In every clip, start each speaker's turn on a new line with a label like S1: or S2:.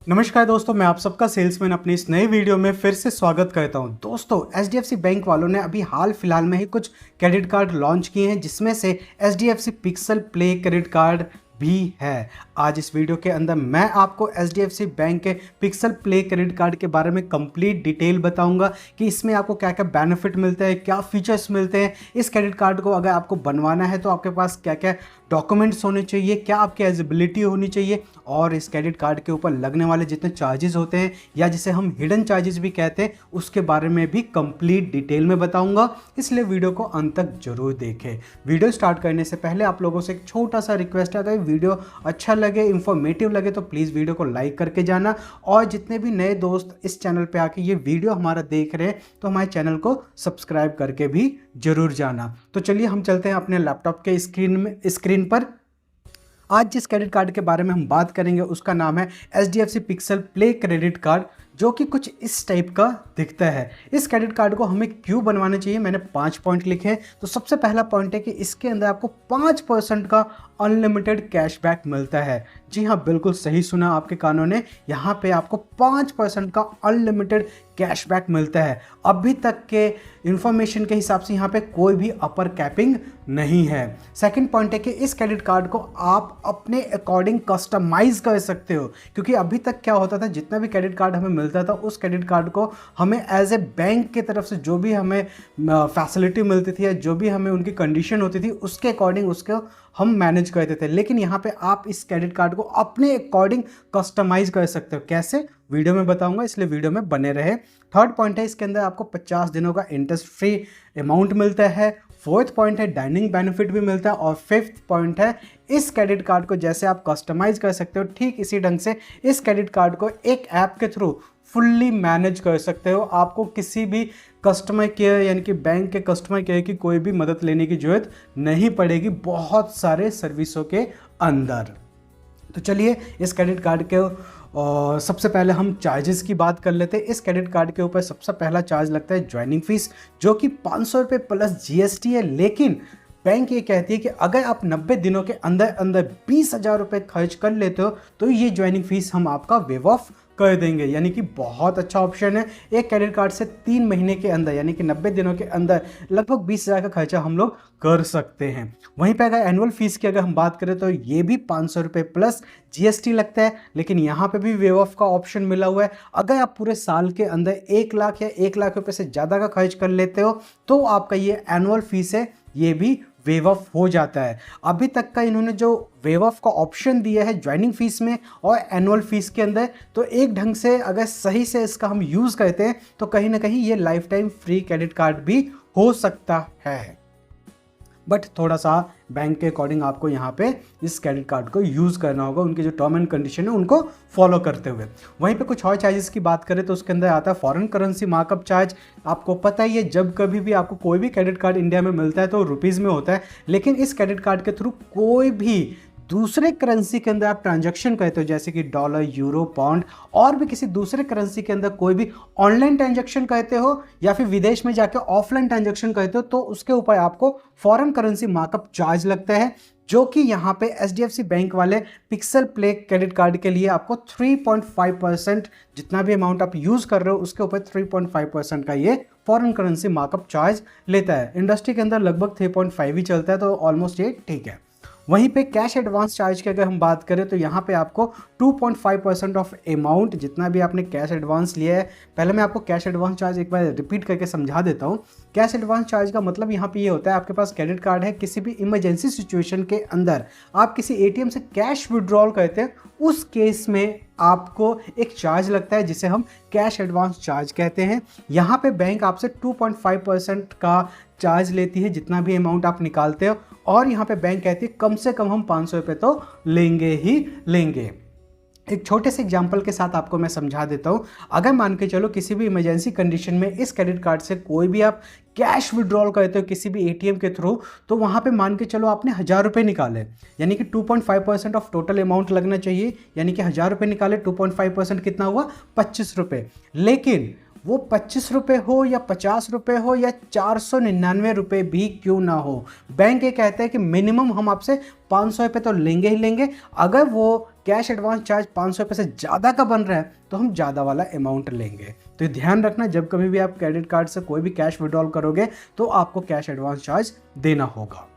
S1: नमस्कार दोस्तों, मैं आप सबका सेल्समैन अपने इस नए वीडियो में फिर से स्वागत करता हूं। दोस्तों, एचडीएफसी बैंक वालों ने अभी हाल फिलहाल में ही कुछ क्रेडिट कार्ड लॉन्च किए हैं, जिसमें से HDFC pixel play credit card भी है। आज इस वीडियो के अंदर मैं आपको एचडीएफसी बैंक के पिक्सल प्ले क्रेडिट कार्ड के बारे में कंप्लीट डिटेल बताऊंगा कि इसमें आपको क्या क्या बेनिफिट मिलते हैं, क्या फीचर्स मिलते हैं। इस क्रेडिट कार्ड को अगर आपको बनवाना है तो आपके पास क्या क्या डॉक्यूमेंट्स होने चाहिए, क्या आपकी एलिजिबिलिटी होनी चाहिए, और इस क्रेडिट कार्ड के ऊपर लगने वाले जितने चार्जेस होते हैं या जिसे हम हिडन चार्जेस भी कहते हैं, उसके बारे में भी कंप्लीट डिटेल में बताऊंगा। इसलिए वीडियो को अंत तक जरूर देखें। वीडियो स्टार्ट करने से पहले आप लोगों से एक छोटा सा रिक्वेस्ट है, अगर वीडियो अच्छा लगे, इंफॉर्मेटिव लगे तो प्लीज़ वीडियो को लाइक करके जाना। और जितने भी नए दोस्त इस चैनल पे आके ये वीडियो हमारा देख रहे हैं तो हमारे चैनल को सब्सक्राइब करके भी जरूर जाना। तो चलिए हम चलते हैं अपने लैपटॉप के स्क्रीन पर। आज जिस क्रेडिट कार्ड के बारे में हम बात करेंगे उसका नाम है HDFC pixel play credit card, जो कि कुछ इस टाइप का दिखता है। इस क्रेडिट कार्ड को हमें क्यों बनवाना चाहिए, मैंने 5 पॉइंट लिखे हैं। तो सबसे पहला पॉइंट है कि इसके अंदर आपको 5% का अनलिमिटेड कैशबैक मिलता है। जी हाँ, बिल्कुल सही सुना आपके कानों ने, यहाँ पे आपको 5% का अनलिमिटेड कैशबैक मिलता है। अभी तक के इंफॉर्मेशन के हिसाब से यहाँ पे कोई भी अपर कैपिंग नहीं है। सेकंड पॉइंट है कि इस क्रेडिट कार्ड को आप अपने अकॉर्डिंग कस्टमाइज कर सकते हो, क्योंकि अभी तक क्या होता था, जितना भी क्रेडिट कार्ड हमें मिलता था उस क्रेडिट कार्ड को हमें एज ए बैंक की तरफ से जो भी हमें फैसिलिटी मिलती थी या जो भी हमें उनकी कंडीशन होती थी उसके अकॉर्डिंग उसको हम मैनेज करते थे। लेकिन यहाँ पे आप इस क्रेडिट कार्ड को अपने अकॉर्डिंग कस्टमाइज कर सकते हो। कैसे, वीडियो में बताऊंगा, इसलिए वीडियो में बने रहे। थर्ड पॉइंट है, इसके अंदर आपको 50 दिनों का इंटरेस्ट फ्री अमाउंट मिलता है। फोर्थ पॉइंट है, डाइनिंग बेनिफिट भी मिलता है। और फिफ्थ पॉइंट है, इस क्रेडिट कार्ड को जैसे आप कस्टमाइज कर सकते हो, ठीक इसी ढंग से इस क्रेडिट कार्ड को एक ऐप के थ्रू फुल्ली मैनेज कर सकते हो। आपको किसी भी कस्टमर केयर यानी कि बैंक के कस्टमर केयर की कोई भी मदद लेने की जरूरत नहीं पड़ेगी बहुत सारे सर्विसों के अंदर। तो चलिए इस क्रेडिट कार्ड के सबसे पहले हम चार्जेस की बात कर लेते हैं। इस क्रेडिट कार्ड के ऊपर सबसे पहला चार्ज लगता है ज्वाइनिंग फीस, जो कि 500 रुपये प्लस जीएसटी है। लेकिन बैंक ये कहती है कि अगर आप 90 दिनों के अंदर अंदर 20,000 रुपये खर्च कर लेते हो तो ये ज्वाइनिंग फीस हम आपका वेव ऑफ कर देंगे। यानी कि बहुत अच्छा ऑप्शन है। एक क्रेडिट कार्ड से 3 महीने के अंदर यानी कि 90 दिनों के अंदर लगभग 20,000 का खर्चा हम लोग कर सकते हैं। वहीं पे अगर एनुअल फीस की अगर हम बात करें तो ये भी 500 रुपये प्लस जीएसटी लगता है, लेकिन यहाँ पे भी वेव ऑफ का ऑप्शन मिला हुआ है। अगर आप पूरे साल के अंदर 1 लाख या 1 लाख रुपये से ज़्यादा का खर्च कर लेते हो तो आपका ये एनुअल फीस है, ये भी वेव ऑफ हो जाता है। अभी तक का इन्होंने जो वेव ऑफ का ऑप्शन दिया है ज्वाइनिंग फीस में और एनुअल फीस के अंदर, तो एक ढंग से अगर सही से इसका हम यूज़ करते हैं तो कहीं ना कहीं ये life time free credit card भी हो सकता है। बट थोड़ा सा बैंक के अकॉर्डिंग आपको यहाँ पे इस क्रेडिट कार्ड को यूज़ करना होगा, उनके जो टर्म एंड कंडीशन है उनको फॉलो करते हुए। वहीं पे कुछ और चार्जेस की बात करें तो उसके अंदर आता है फॉरेन करेंसी मार्कअप चार्ज। आपको पता ही है, जब कभी भी आपको कोई भी क्रेडिट कार्ड इंडिया में मिलता है तो रुपीज़ में होता है, लेकिन इस क्रेडिट कार्ड के थ्रू कोई भी दूसरे करेंसी के अंदर आप ट्रांजैक्शन करते हो, जैसे कि डॉलर, यूरो, पाउंड और भी किसी दूसरे करेंसी के अंदर कोई भी ऑनलाइन ट्रांजैक्शन करते हो या फिर विदेश में जाकर ऑफलाइन ट्रांजैक्शन करते हो, तो उसके ऊपर आपको फॉरेन करेंसी मार्कअप चार्ज लगता है, जो कि यहाँ पे एचडीएफसी बैंक वाले पिक्सल प्ले क्रेडिट कार्ड के लिए आपको 3.5% जितना भी अमाउंट आप यूज़ कर रहे हो उसके ऊपर 3.5% का ये फॉरेन करेंसी मार्कअप चार्ज लेता है। इंडस्ट्री के अंदर लगभग 3.5 ही चलता है, तो ऑलमोस्ट ये ठीक है। वहीं पे कैश एडवांस चार्ज की अगर हम बात करें तो यहाँ पे आपको 2.5% ऑफ अमाउंट जितना भी आपने कैश एडवांस लिया है। पहले मैं आपको कैश एडवांस चार्ज एक बार रिपीट करके समझा देता हूँ। कैश एडवांस चार्ज का मतलब यहाँ पे ये होता है, आपके पास क्रेडिट कार्ड है, किसी भी इमरजेंसी सिचुएशन के अंदर आप किसी एटीएम से कैश विड्रॉल करते हैं, उस केस में आपको एक चार्ज लगता है जिसे हम कैश एडवांस चार्ज कहते हैं। यहाँ पे बैंक आपसे 2.5% का चार्ज लेती है जितना भी अमाउंट आप निकालते हो, और यहाँ पे बैंक कहती है कम से कम हम 500 रुपये तो लेंगे ही लेंगे। एक छोटे से एग्जाम्पल के साथ आपको मैं समझा देता हूँ। अगर मान के चलो किसी भी इमरजेंसी कंडीशन में इस क्रेडिट कार्ड से कोई भी आप कैश विड्रॉल करते हो किसी भी एटीएम के थ्रू, तो वहाँ पे मान के चलो आपने 1,000 रुपये निकाले, यानी कि 2.5% ऑफ टोटल अमाउंट लगना चाहिए, यानी कि 1,000 रुपये निकाले, 2.5% कितना हुआ, 25 रुपये। लेकिन वो 25 रुपये हो या 50 रुपये हो या 499 रुपये भी क्यों ना हो, बैंक ये कहता है कि मिनिमम हम आपसे 500 रुपये तो लेंगे ही लेंगे। अगर वो कैश एडवांस चार्ज 500 रुपये से ज़्यादा का बन रहा है तो हम ज़्यादा वाला अमाउंट लेंगे। तो ध्यान रखना, जब कभी भी आप क्रेडिट कार्ड से कोई भी कैश विड्रॉल करोगे तो आपको कैश एडवांस चार्ज देना होगा।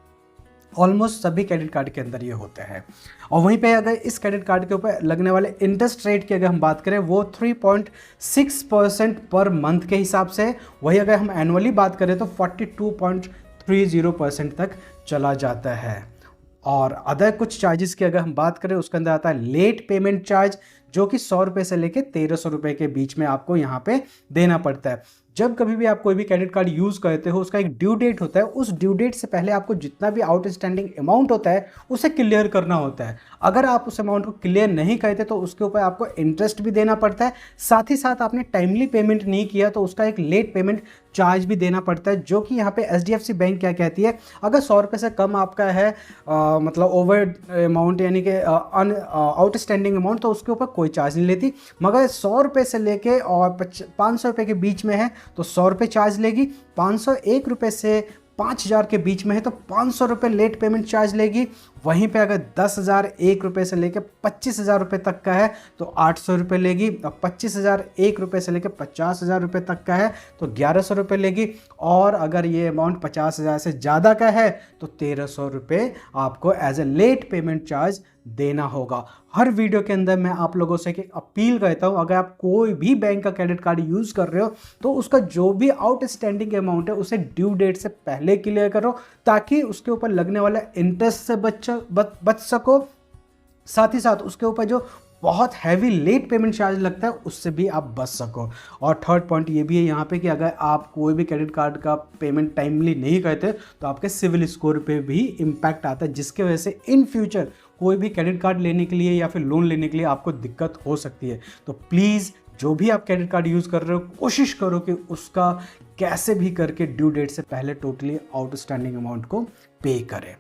S1: ऑलमोस्ट सभी क्रेडिट कार्ड के अंदर ये होते हैं। और वहीं पे अगर इस क्रेडिट कार्ड के ऊपर लगने वाले इंटरेस्ट रेट की अगर हम बात करें वो 3.6% पर मंथ के हिसाब से है। वही अगर हम एनुअली बात करें तो 42.30% तक चला जाता है। और अदर कुछ चार्जेस की अगर हम बात करें उसके अंदर आता है लेट पेमेंट चार्ज, जो कि 100 रुपये से लेके 1300 रुपये के बीच में आपको यहाँ पे देना पड़ता है। जब कभी भी आप कोई भी क्रेडिट कार्ड यूज़ करते हो उसका एक ड्यू डेट होता है, उस ड्यू डेट से पहले आपको जितना भी आउटस्टैंडिंग अमाउंट होता है उसे क्लियर करना होता है। अगर आप उस अमाउंट को क्लियर नहीं करते तो उसके ऊपर आपको इंटरेस्ट भी देना पड़ता है, साथ ही साथ आपने टाइमली पेमेंट नहीं किया तो उसका एक लेट पेमेंट चार्ज भी देना पड़ता है। जो कि यहाँ पे एचडीएफसी बैंक क्या कहती है, अगर 100 रुपये से कम आपका है मतलब ओवर अमाउंट यानी कि आउटस्टैंडिंग अमाउंट, तो उसके ऊपर कोई चार्ज नहीं लेती। मगर 100 रुपये से लेके और 500 रुपये के बीच में है तो 100 रुपये चार्ज लेगी। 501 रुपये से 5000 के बीच में है तो 500 रुपये लेट पेमेंट चार्ज लेगी। वहीं पे अगर 10,001 रुपये से लेकर 25,000 रुपये तक का है तो 800 रुपये लेगी। और 25,001 रुपये से लेकर 50,000 रुपये तक का है तो 1100 रुपये लेगी। और अगर ये अमाउंट 50,000 से ज़्यादा का है तो 1300 रुपये आपको as a late payment charge देना होगा। हर वीडियो के अंदर मैं आप लोगों से एक अपील करता हूँ, अगर आप कोई भी बैंक का क्रेडिट कार्ड यूज़ कर रहे हो तो उसका जो भी आउटस्टैंडिंग अमाउंट है उसे ड्यू डेट से पहले क्लियर करो, ताकि उसके ऊपर लगने वाला इंटरेस्ट से बच सको। साथ ही साथ उसके ऊपर जो बहुत हैवी लेट पेमेंट चार्ज लगता है उससे भी आप बच सको। और थर्ड पॉइंट ये भी है यहाँ पे कि अगर आप कोई भी क्रेडिट कार्ड का पेमेंट टाइमली नहीं करते तो आपके सिविल स्कोर पे भी इम्पैक्ट आता है, जिसके वजह से इन फ्यूचर कोई भी क्रेडिट कार्ड लेने के लिए या फिर लोन लेने के लिए आपको दिक्कत हो सकती है। तो प्लीज़ जो भी आप क्रेडिट कार्ड यूज़ कर रहे हो कोशिश करो कि उसका कैसे भी करके ड्यू डेट से पहले टोटली आउटस्टैंडिंग अमाउंट को पे करें।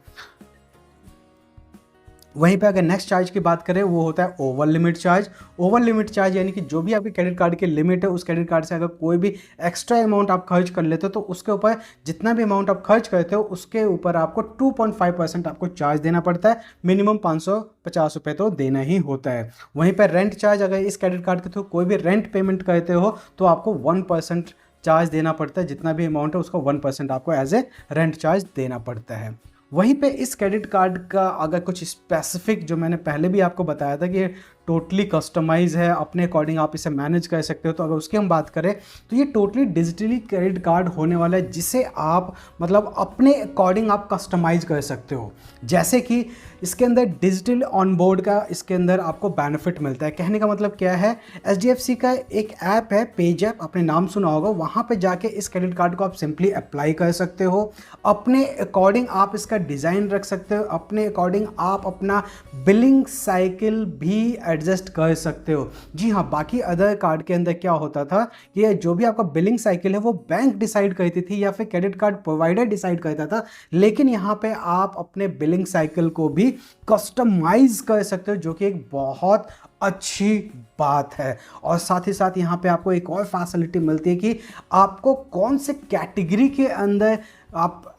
S1: वहीं पे अगर नेक्स्ट चार्ज की बात करें वो होता है over limit charge. Over limit charge यानी कि जो भी आपके क्रेडिट कार्ड की लिमिट है उस क्रेडिट कार्ड से अगर कोई भी एक्स्ट्रा अमाउंट आप खर्च कर लेते हो तो उसके ऊपर जितना भी अमाउंट आप खर्च करते हो उसके ऊपर आपको 2.5% आपको चार्ज देना पड़ता है। मिनिमम 550 रुपये तो देना ही होता है। वहीं पर रेंट चार्ज, अगर इस क्रेडिट कार्ड के थ्रू कोई भी रेंट पेमेंट करते हो तो आपको 1% चार्ज देना पड़ता है। जितना भी अमाउंट है उसका 1% आपको एज ए रेंट चार्ज देना पड़ता है। वहीं पे इस क्रेडिट कार्ड का अगर कुछ स्पेसिफिक, जो मैंने पहले भी आपको बताया था कि टोटली कस्टमाइज है, अपने अकॉर्डिंग आप इसे मैनेज कर सकते हो, तो अगर उसकी हम बात करें तो ये टोटली डिजिटली क्रेडिट कार्ड होने वाला है, जिसे आप मतलब अपने अकॉर्डिंग आप कस्टमाइज कर सकते हो। जैसे कि इसके अंदर डिजिटल ऑनबोर्ड का इसके अंदर आपको बेनिफिट मिलता है। कहने का मतलब क्या है, एचडीएफसी का एक ऐप है पेज ऐप, आपने नाम सुना होगा, वहाँ पे जाके इस क्रेडिट कार्ड को आप सिंपली अप्लाई कर सकते हो। अपने अकॉर्डिंग आप इसका डिज़ाइन रख सकते हो, अपने अकॉर्डिंग आप अपना बिलिंग साइकिल भी एडजस्ट कर सकते हो। जी हाँ, बाकी अदर कार्ड के अंदर क्या होता था कि जो भी आपका बिलिंग साइकिल है वो बैंक डिसाइड करती थी या फिर क्रेडिट कार्ड प्रोवाइडर डिसाइड करता था, लेकिन यहाँ पे आप अपने बिलिंग साइकिल को भी कस्टमाइज कर सकते हो, जो कि एक बहुत अच्छी बात है। और साथ ही साथ यहाँ पे आपको एक और फैसिलिटी मिलती है कि आपको कौन से कैटेगरी के अंदर आप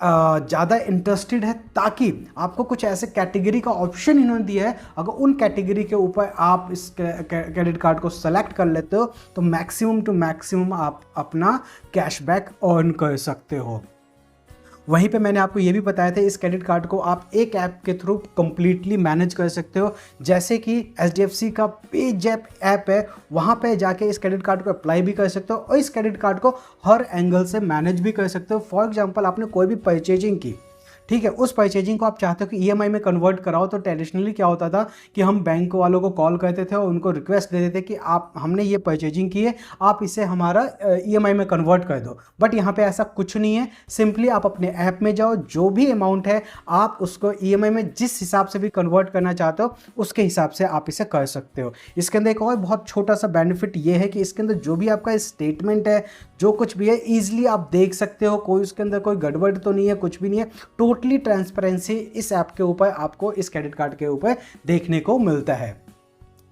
S1: ज़्यादा इंटरेस्टेड है, ताकि आपको कुछ ऐसे कैटेगरी का ऑप्शन इन्होंने दिया है। अगर उन कैटेगरी के ऊपर आप इस क्रेडिट कार्ड को सेलेक्ट कर लेते हो तो मैक्सिमम टू मैक्सिमम आप अपना कैशबैक अर्न कर सकते हो। वहीं पे मैंने आपको ये भी बताया था इस क्रेडिट कार्ड को आप एक ऐप के थ्रू कंप्लीटली मैनेज कर सकते हो। जैसे कि एचडीएफसी का पेज ऐप है, वहाँ पे जाके इस क्रेडिट कार्ड को अप्लाई भी कर सकते हो और इस क्रेडिट कार्ड को हर एंगल से मैनेज भी कर सकते हो। फॉर एग्जांपल, आपने कोई भी परचेजिंग की, ठीक है, उस परचेजिंग को आप चाहते हो कि ईएमआई में कन्वर्ट कराओ, तो ट्रेडिशनली क्या होता था कि हम बैंक वालों को कॉल करते थे और उनको रिक्वेस्ट देते थे कि आप हमने ये परचेजिंग की है, आप इसे हमारा ईएमआई में कन्वर्ट कर दो। बट यहाँ पे ऐसा कुछ नहीं है, सिंपली आप अपने ऐप में जाओ, जो भी अमाउंट है आप उसको ईएमआई में जिस हिसाब से भी कन्वर्ट करना चाहते हो उसके हिसाब से आप इसे कर सकते हो। इसके अंदर एक और बहुत छोटा सा बेनिफिट ये है कि इसके अंदर जो भी आपका स्टेटमेंट है, जो कुछ भी है, ईजिली आप देख सकते हो, कोई उसके अंदर कोई गड़बड़ तो नहीं है, कुछ भी नहीं है। टोटली ट्रांसपेरेंसी इस ऐप के ऊपर आपको इस क्रेडिट कार्ड के ऊपर देखने को मिलता है।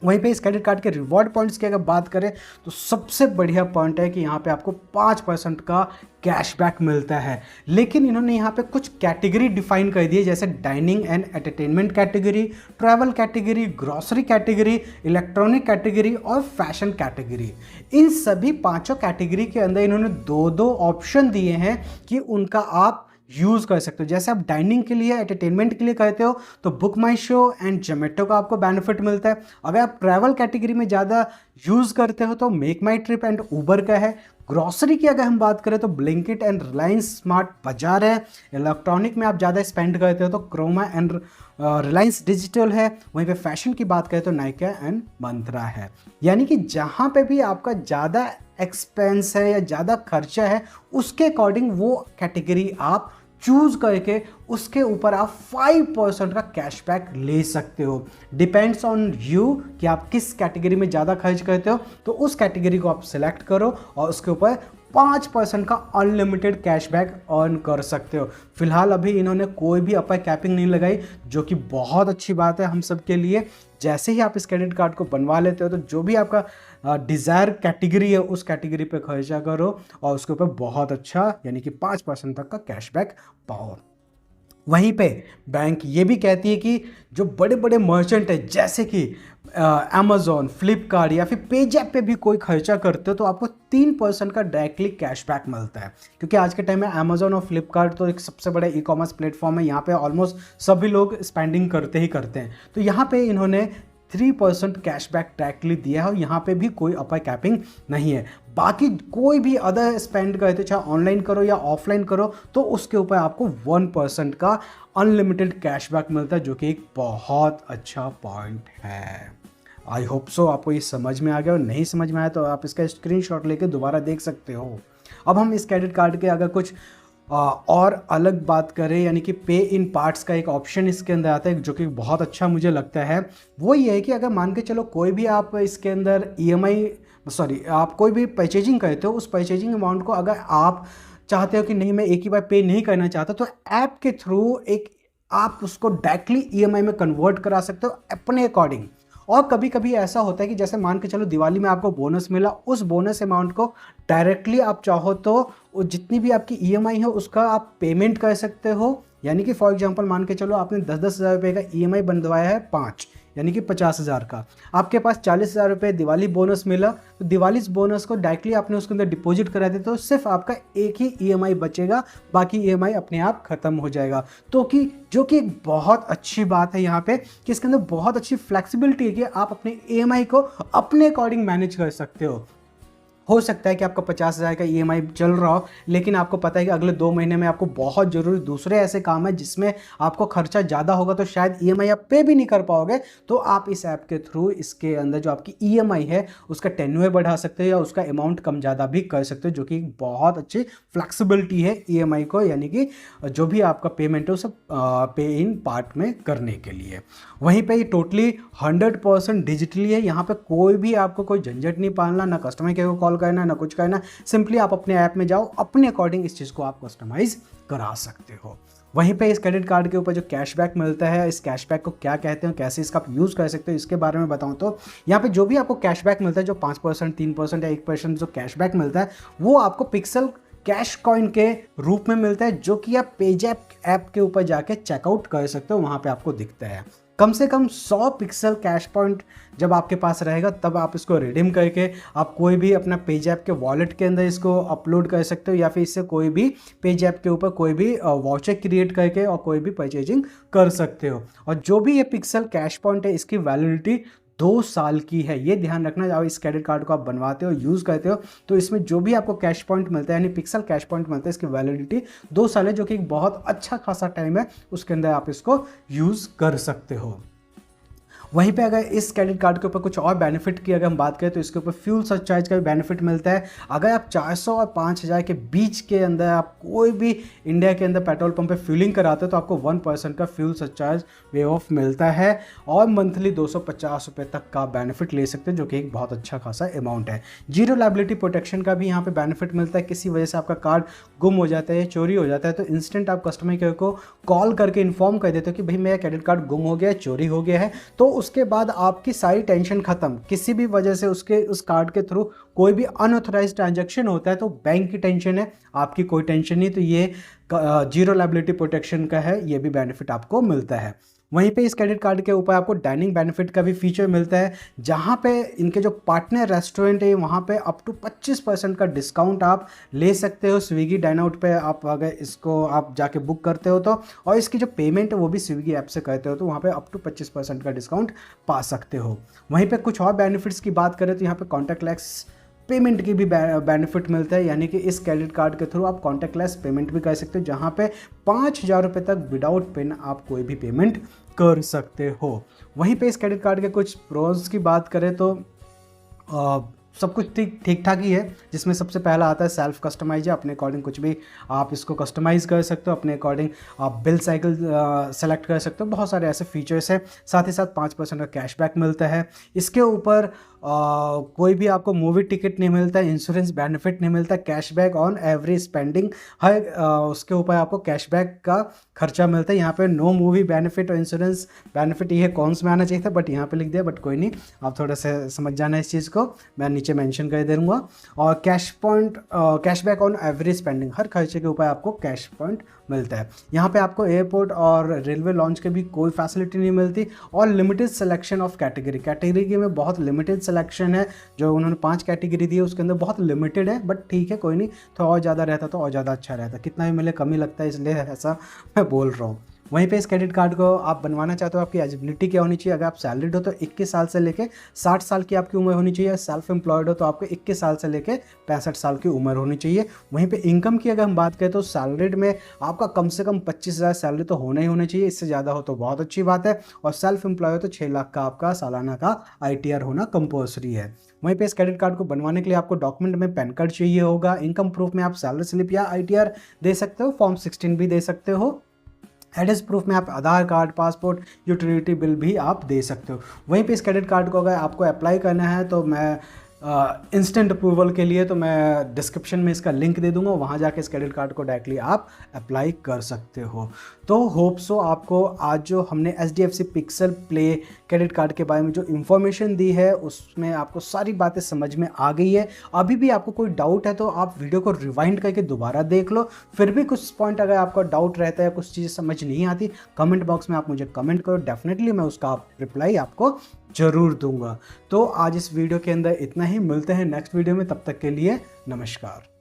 S1: वहीं पे इस क्रेडिट कार्ड के रिवॉर्ड पॉइंट्स की अगर बात करें तो सबसे बढ़िया पॉइंट है कि यहाँ पे आपको 5% का कैशबैक मिलता है। लेकिन इन्होंने यहाँ पे कुछ कैटेगरी डिफाइन कर दी है, जैसे dining and entertainment category, travel category, grocery category, electronic category और फैशन कैटेगरी। इन सभी पांचों कैटेगरी के अंदर इन्होंने दो दो ऑप्शन दिए हैं कि उनका आप यूज़ कर सकते हो। जैसे आप डाइनिंग के लिए, एंटरटेनमेंट के लिए कहते हो तो book my show and Zomato का आपको बेनिफिट मिलता है। अगर आप ट्रैवल कैटेगरी में ज़्यादा यूज़ करते हो तो मेक माई ट्रिप एंड उबर का है। ग्रॉसरी की अगर हम बात करें तो ब्लिंकिट एंड रिलायंस स्मार्ट बाजार है। इलेक्ट्रॉनिक में आप ज़्यादा स्पेंड करते हो तो क्रोमा एंड रिलायंस डिजिटल है। वहीं पे फैशन की बात करें तो नाइका एंड मंत्रा है। यानी कि जहाँ पे भी आपका ज़्यादा एक्सपेंस है या ज़्यादा खर्चा है उसके अकॉर्डिंग वो कैटेगरी आप चूज करके उसके ऊपर आप 5% का कैशबैक ले सकते हो। डिपेंड्स ऑन यू कि आप किस कैटेगरी में ज़्यादा खर्च करते हो, तो उस कैटेगरी को आप सिलेक्ट करो और उसके ऊपर 5% का अनलिमिटेड कैशबैक अर्न कर सकते हो। फिलहाल अभी इन्होंने कोई भी अपर कैपिंग नहीं लगाई, जो कि बहुत अच्छी बात है हम सब के लिए। जैसे ही आप इस क्रेडिट कार्ड को बनवा लेते हो तो जो भी आपका डिज़ायर कैटेगरी है उस कैटेगरी पे खर्चा करो और उसके ऊपर बहुत अच्छा यानी कि 5% तक का कैशबैक पाओ। वहीं पे बैंक ये भी कहती है कि जो बड़े बड़े मर्चेंट है जैसे कि अमेज़ॉन, फ्लिपकार्ट या फिर पेजैप पे भी कोई खर्चा करते हो तो आपको 3% का डायरेक्टली कैशबैक मिलता है। क्योंकि आज के टाइम में अमेज़ॉन और फ्लिपकार्ट तो एक सबसे बड़ा ई कॉमर्स प्लेटफॉर्म है, यहाँ पे ऑलमोस्ट सभी लोग स्पेंडिंग करते ही करते हैं। तो यहाँ पे इन्होंने 3% कैशबैक डायरेक्टली दिया है और यहाँ पे भी कोई अपर कैपिंग नहीं है। बाकी कोई भी अदर स्पेंड करते चाहे ऑनलाइन करो या ऑफलाइन करो तो उसके ऊपर आपको 1% का अनलिमिटेड कैशबैक मिलता है, जो कि एक बहुत अच्छा पॉइंट है। आई होप सो आपको ये समझ में आ गया, और नहीं समझ में आया तो आप इसका स्क्रीनशॉट लेके दोबारा देख सकते हो। अब हम इस क्रेडिट कार्ड के अगर कुछ और अलग बात करें, यानी कि पे इन पार्ट्स का एक ऑप्शन इसके अंदर आता है जो कि बहुत अच्छा मुझे लगता है। वो ये है कि अगर मान के चलो कोई भी आप इसके अंदर आप कोई भी परचेजिंग करते हो, उस परचेजिंग अमाउंट को अगर आप चाहते हो कि नहीं मैं एक ही बार पे नहीं करना चाहता, तो ऐप के थ्रू आप उसको डायरेक्टली ईएमआई में कन्वर्ट करा सकते हो अपने अकॉर्डिंग। और कभी कभी ऐसा होता है कि जैसे मान के चलो दिवाली में आपको बोनस मिला, उस बोनस अमाउंट को डायरेक्टली आप चाहो तो जितनी भी आपकी ईएमआई है उसका आप पेमेंट कर सकते हो। यानी कि फॉर एग्जांपल मान के चलो आपने 10-10 हज़ार रुपये का ईएमआई बनवाया है 5, यानी कि 50,000 का, आपके पास 40,000 रुपये दिवाली बोनस मिला, तो दिवाली बोनस को डायरेक्टली आपने उसके अंदर डिपॉजिट करा दिया तो सिर्फ आपका एक ही ईएमआई बचेगा, बाकी ईएमआई अपने आप खत्म हो जाएगा। तो कि जो कि एक बहुत अच्छी बात है यहाँ पे कि इसके अंदर बहुत अच्छी फ्लेक्सिबिलिटी है कि आप अपने ईएमआई को अपने अकॉर्डिंग मैनेज कर सकते हो सकता है कि आपका 50,000 का ईएमआई चल रहा हो, लेकिन आपको पता है कि अगले 2 महीने में आपको बहुत ज़रूरी दूसरे ऐसे काम है जिसमें आपको खर्चा ज़्यादा होगा, तो शायद ईएमआई आप पे भी नहीं कर पाओगे। तो आप इस ऐप के थ्रू इसके अंदर जो आपकी ईएमआई है उसका टेन्योर बढ़ा सकते हो या उसका अमाउंट कम ज़्यादा भी कर सकते हो, जो कि बहुत अच्छी फ्लेक्सिबिलिटी है ईएमआई को, यानी कि जो भी आपका पेमेंट है उसे पे इन पार्ट में करने के लिए। वहीं पर ये टोटली 100% डिजिटली है, यहाँ पर कोई भी आपको कोई झंझट नहीं पालना, ना कस्टमर केयर को कॉल करना, ना कुछ करना। सिंपली आप अपने ऐप में जाओ, अपने अकॉर्डिंग इस चीज़ को आप कस्टमाइज करा सकते हो। वहीं पे इस क्रेडिट कार्ड के ऊपर जो कैशबैक मिलता है, इस कैशबैक को क्या कहते हैं, कैसे इसका आप यूज़ कर सकते हो, इसके बारे में बताऊं तो यहाँ पे जो भी आपको कैशबैक मिलता है, जो 5%, 3% या 1% जो कैशबैक मिलता है, वो आपको पिक्सल कैश कॉइन के रूप में मिलता है, जो कि आप पेजैप ऐप के ऊपर जाके चेकआउट कर सकते हो, वहाँ पे आपको दिखता है। कम से कम 100 पिक्सल कैश पॉइंट जब आपके पास रहेगा तब आप इसको रिडीम करके आप कोई भी अपना पेजैप के वॉलेट के अंदर इसको अपलोड कर सकते हो, या फिर इससे कोई भी पेजैप के ऊपर कोई भी वाउचर क्रिएट करके और कोई भी परचेजिंग कर सकते हो। और जो भी ये पिक्सल कैश पॉइंट है इसकी वैलिडिटी 2 साल की है, ये ध्यान रखना। जब इस क्रेडिट कार्ड को आप बनवाते हो, यूज़ करते हो, तो इसमें जो भी आपको कैश पॉइंट मिलता है यानी पिक्सल कैश पॉइंट मिलता है, इसकी वैलिडिटी 2 साल है, जो कि एक बहुत अच्छा खासा टाइम है, उसके अंदर आप इसको यूज़ कर सकते हो। वहीं पे अगर इस क्रेडिट कार्ड के ऊपर कुछ और बेनिफिट की अगर हम बात करें तो इसके ऊपर फ्यूल सरचार्ज का भी बेनिफिट मिलता है। अगर आप 400 और 5,000 के बीच के अंदर आप कोई भी इंडिया के अंदर पेट्रोल पंप पे फ्यूलिंग कराते हो तो आपको 1% का फ्यूल सरचार्ज वे ऑफ मिलता है, और मंथली 250 रुपये तक का बेनिफिट ले सकते हैं, जो कि एक बहुत अच्छा खासा अमाउंट है। जीरो लायबिलिटी प्रोटेक्शन का भी यहाँ पे बेनिफिट मिलता है। किसी वजह से आपका कार्ड गुम हो जाता है, चोरी हो जाता है, तो इंस्टेंट आप कस्टमर केयर को कॉल करके इन्फॉर्म कर देते हो कि भाई मेरा क्रेडिट कार्ड गुम हो गया है, चोरी हो गया है, तो उसके बाद आपकी सारी टेंशन खत्म। किसी भी वजह से उसके उस कार्ड के थ्रू कोई भी अनऑथराइज ट्रांजैक्शन होता है तो बैंक की टेंशन है, आपकी कोई टेंशन नहीं। तो ये जीरो लायबिलिटी प्रोटेक्शन का है, ये भी बेनिफिट आपको मिलता है। वहीं पे इस क्रेडिट कार्ड के ऊपर आपको डाइनिंग बेनिफिट का भी फीचर मिलता है, जहां पे इनके जो पार्टनर रेस्टोरेंट है वहां पे अप टू 25% का डिस्काउंट आप ले सकते हो। स्विगी डाइनआउट पे आप अगर इसको आप जाके बुक करते हो तो, और इसकी जो पेमेंट है वो भी स्विगी ऐप से करते हो तो वहाँ पे अप टू 25% का डिस्काउंट पा सकते हो। वहीं पे कुछ और बेनिफिट्स की बात करें तो यहाँ पे कॉन्टैक्टलेस पेमेंट की भी बेनिफिट मिलता है, यानी कि इस क्रेडिट कार्ड के थ्रू आप कॉन्टैक्टलेस पेमेंट भी कर सकते हो, जहाँ पे 5,000 रुपये तक विदाउट पिन आप कोई भी पेमेंट कर सकते हो। वहीं पे इस क्रेडिट कार्ड के कुछ प्रोज की बात करें तो सब कुछ ठीक ठाक ही है, जिसमें सबसे पहला आता है सेल्फ कस्टमाइज है। अपने अकॉर्डिंग कुछ भी आप इसको कस्टमाइज कर सकते हो, अपने अकॉर्डिंग आप बिल साइकिल सेलेक्ट कर सकते हो। बहुत सारे ऐसे फीचर्स हैं। साथ ही साथ 5% का कैशबैक मिलता है। इसके ऊपर कोई भी आपको मूवी टिकट नहीं मिलता है, इंश्योरेंस बेनिफिट नहीं मिलता, कैशबैक ऑन एवरी स्पेंडिंग है। उसके ऊपर आपको कैशबैक का खर्चा मिलता है। यहाँ पे नो मूवी बेनिफिट और इंश्योरेंस बेनिफिट ये कौन में आना चाहिए था, बट यहाँ पे लिख दिया, बट कोई नहीं, आप थोड़ा सा समझ जाना इस चीज़ को, मैं नीचे मेंशन कर दूँगा। और कैशबैक ऑन एवरी स्पेंडिंग, हर खर्चे के ऊपर आपको कैश पॉइंट मिलता है। यहाँ पे आपको एयरपोर्ट और रेलवे लॉन्च के भी कोई फैसिलिटी नहीं मिलती। और लिमिटेड सिलेक्शन ऑफ कैटेगरी में बहुत लिमिटेड सिलेक्शन है। जो उन्होंने 5 कैटेगरी दी है उसके अंदर बहुत लिमिटेड है, बट ठीक है कोई नहीं, तो और ज़्यादा रहता तो और ज़्यादा अच्छा रहता। कितना भी मिले कम ही लगता है, इसलिए ऐसा मैं बोल रहा हूँ। वहीं पे इस क्रेडिट कार्ड को आप बनवाना चाहते हो, आपकी एलिजिबिलिटी क्या होनी चाहिए? अगर आप सैलरीड हो तो 21 साल से लेके 60 साल की आपकी उम्र होनी चाहिए। सेल्फ एम्प्लॉयड हो तो आपको 21 साल से लेके 65 साल की उम्र होनी चाहिए। वहीं पे इनकम की अगर हम बात करें तो सैलरीड में आपका कम से कम 25,000 सैलरी तो होना ही चाहिए, इससे ज़्यादा हो तो बहुत अच्छी बात है। और सेल्फ एम्प्लॉय हो तो 6 लाख का आपका सालाना का ITR होना कंपल्सरी है। वहीं पे इस क्रेडिट कार्ड को बनवाने के लिए आपको डॉक्यूमेंट में पैन कार्ड चाहिए होगा। इनकम प्रूफ में आप सैलरी स्लिप या ITR दे सकते हो, फॉर्म 16 भी दे सकते हो। एड्रेस प्रूफ में आप आधार कार्ड, पासपोर्ट, यूटिलिटी बिल भी आप दे सकते हो। वहीं पे इस क्रेडिट कार्ड को अगर आपको अप्लाई करना है तो मैं इंस्टेंट अप्रूवल के लिए तो मैं डिस्क्रिप्शन में इसका लिंक दे दूंगा, वहाँ जाके इस क्रेडिट कार्ड को डायरेक्टली आप अप्लाई कर सकते हो। तो होप सो आपको आज जो हमने HDFC pixel play credit card के बारे में जो इन्फॉर्मेशन दी है उसमें आपको सारी बातें समझ में आ गई है। अभी भी आपको कोई डाउट है तो आप वीडियो को रिवाइंड करके दोबारा देख लो। फिर भी कुछ पॉइंट अगर आपका डाउट रहता है, कुछ चीज़ें समझ नहीं आती, कमेंट बॉक्स में आप मुझे कमेंट करो, डेफिनेटली मैं उसका रिप्लाई आपको ज़रूर दूंगा। तो आज इस वीडियो के अंदर इतना ही, मिलते हैं नेक्स्ट वीडियो में, तब तक के लिए नमस्कार।